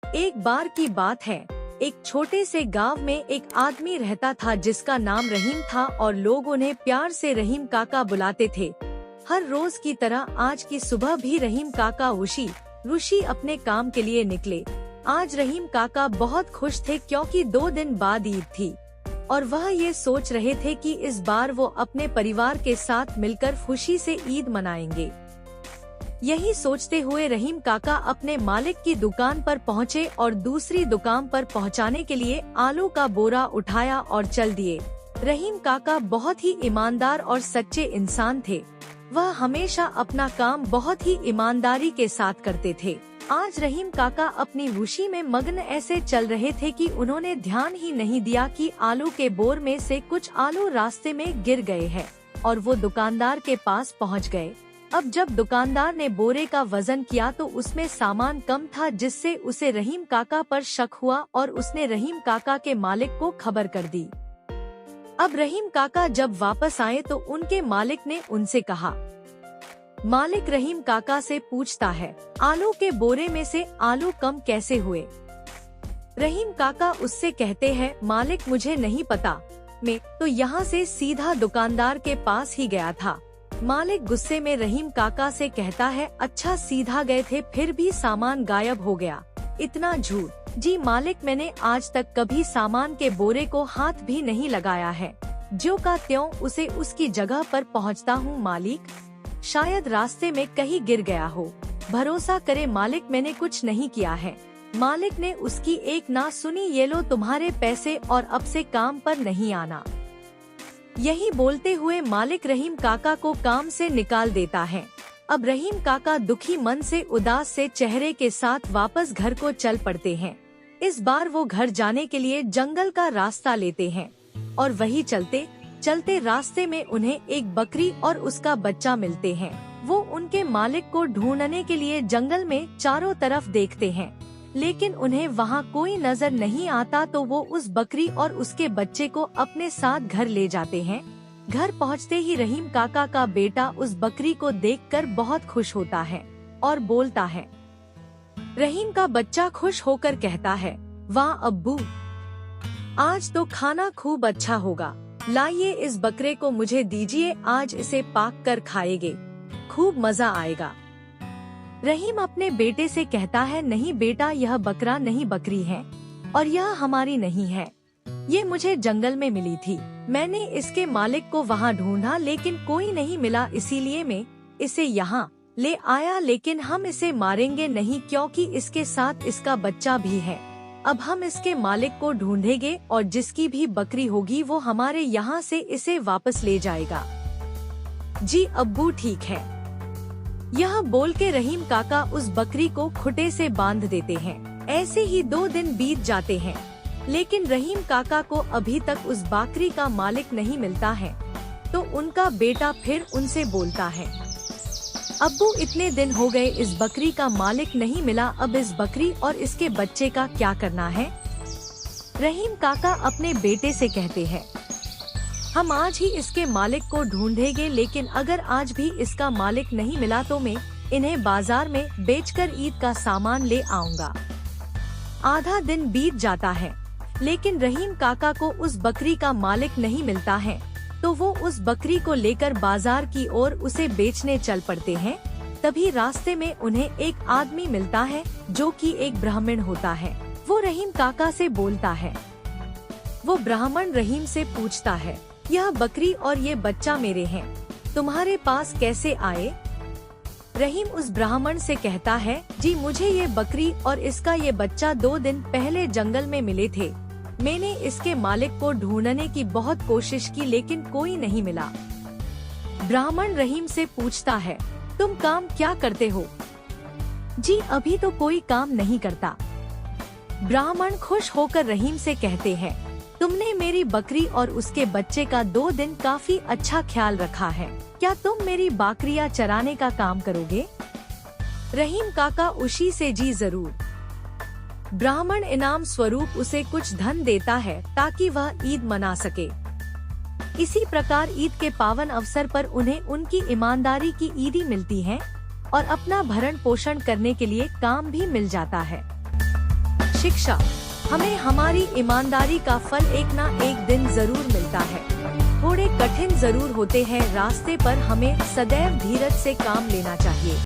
एक बार की बात है, एक छोटे से गांव में एक आदमी रहता था जिसका नाम रहीम था और लोग उन्हें प्यार से रहीम काका बुलाते थे। हर रोज की तरह आज की सुबह भी रहीम काका ऋषि अपने काम के लिए निकले। आज रहीम काका बहुत खुश थे क्योंकि 2 दिन बाद ईद थी और वह ये सोच रहे थे कि इस बार वो अपने परिवार के साथ मिलकर खुशी से ईद मनाएंगे। यही सोचते हुए रहीम काका अपने मालिक की दुकान पर पहुँचे और दूसरी दुकान पर पहुँचाने के लिए आलू का बोरा उठाया और चल दिए। रहीम काका बहुत ही ईमानदार और सच्चे इंसान थे। वह हमेशा अपना काम बहुत ही ईमानदारी के साथ करते थे। आज रहीम काका अपनी खुशी में मग्न ऐसे चल रहे थे कि उन्होंने ध्यान ही नहीं दिया कि आलू के बोर में से कुछ आलू रास्ते में गिर गए हैं और वो दुकानदार के पास पहुंच गए। अब जब दुकानदार ने बोरे का वजन किया तो उसमें सामान कम था, जिससे उसे रहीम काका पर शक हुआ और उसने रहीम काका के मालिक को खबर कर दी। अब रहीम काका जब वापस आए तो उनके मालिक ने उनसे कहा। मालिक रहीम काका से पूछता है, आलू के बोरे में से आलू कम कैसे हुए? रहीम काका उससे कहते हैं, मालिक मुझे नहीं पता, मैं तो यहाँ से सीधा दुकानदार के पास ही गया था। मालिक गुस्से में रहीम काका से कहता है, अच्छा सीधा गए थे फिर भी सामान गायब हो गया, इतना झूठ। जी मालिक, मैंने आज तक कभी सामान के बोरे को हाथ भी नहीं लगाया है, ज्यों का त्यों उसे उसकी जगह पर पहुंचता हूँ मालिक। शायद रास्ते में कहीं गिर गया हो, भरोसा करे मालिक मैंने कुछ नहीं किया है। मालिक ने उसकी एक ना सुनी, ये लो तुम्हारे पैसे और अब से काम पर नहीं आना। यही बोलते हुए मालिक रहीम काका को काम से निकाल देता है। अब रहीम काका दुखी मन से उदास से चेहरे के साथ वापस घर को चल पड़ते हैं। इस बार वो घर जाने के लिए जंगल का रास्ता लेते हैं और वही चलते चलते रास्ते में उन्हें एक बकरी और उसका बच्चा मिलते हैं। वो उनके मालिक को ढूंढने के लिए जंगल में चारों तरफ देखते हैं, लेकिन उन्हें वहाँ कोई नजर नहीं आता तो वो उस बकरी और उसके बच्चे को अपने साथ घर ले जाते हैं। घर पहुँचते ही रहीम काका का बेटा उस बकरी को देखकर बहुत खुश होता है और बोलता है। रहीम का बच्चा खुश होकर कहता है, वाह अब्बू, आज तो खाना खूब अच्छा होगा, लाइए इस बकरे को मुझे दीजिए, आज इसे पाक कर खाएंगे, खूब मजा आएगा। रहीम अपने बेटे से कहता है, नहीं बेटा, यह बकरा नहीं बकरी है और यह हमारी नहीं है, ये मुझे जंगल में मिली थी। मैंने इसके मालिक को वहाँ ढूंढा लेकिन कोई नहीं मिला, इसीलिए मैं इसे यहाँ ले आया, लेकिन हम इसे मारेंगे नहीं क्योंकि इसके साथ इसका बच्चा भी है। अब हम इसके मालिक को ढूंढेंगे और जिसकी भी बकरी होगी वो हमारे यहाँ से इसे वापस ले जाएगा। जी अब्बू ठीक है। यह बोल के रहीम काका उस बकरी को खूंटे से बांध देते हैं। ऐसे ही 2 दिन बीत जाते हैं, लेकिन रहीम काका को अभी तक उस बकरी का मालिक नहीं मिलता है। तो उनका बेटा फिर उनसे बोलता है, अब्बू इतने दिन हो गए इस बकरी का मालिक नहीं मिला, अब इस बकरी और इसके बच्चे का क्या करना है? रहीम काका अपने बेटे से कहते हैं, हम आज ही इसके मालिक को ढूंढेंगे, लेकिन अगर आज भी इसका मालिक नहीं मिला तो मैं इन्हें बाजार में बेचकर ईद का सामान ले आऊंगा। आधा दिन बीत जाता है, लेकिन रहीम काका को उस बकरी का मालिक नहीं मिलता है, तो वो उस बकरी को लेकर बाजार की ओर उसे बेचने चल पड़ते हैं। तभी रास्ते में उन्हें एक आदमी मिलता है जो कि एक ब्राह्मण होता है। वो रहीम काका से बोलता है। वो ब्राह्मण रहीम से पूछता है, यह बकरी और ये बच्चा मेरे हैं, तुम्हारे पास कैसे आए? रहीम उस ब्राह्मण से कहता है, जी मुझे ये बकरी और इसका ये बच्चा 2 दिन पहले जंगल में मिले थे। मैंने इसके मालिक को ढूंढने की बहुत कोशिश की लेकिन कोई नहीं मिला। ब्राह्मण रहीम से पूछता है, तुम काम क्या करते हो? जी अभी तो कोई काम नहीं करता। ब्राह्मण खुश होकर रहीम से कहते हैं, तुमने मेरी बकरी और उसके बच्चे का 2 दिन काफी अच्छा ख्याल रखा है, क्या तुम मेरी बकरियां चराने का काम करोगे? रहीम काका उसी से, जी जरूर। ब्राह्मण इनाम स्वरूप उसे कुछ धन देता है ताकि वह ईद मना सके। इसी प्रकार ईद के पावन अवसर पर उन्हें उनकी ईमानदारी की ईदी मिलती है और अपना भरण पोषण करने के लिए काम भी मिल जाता है। शिक्षा, हमें हमारी ईमानदारी का फल एक ना एक दिन जरूर मिलता है। थोड़े कठिन जरूर होते हैं रास्ते पर, हमें सदैव धीरज से काम लेना चाहिए।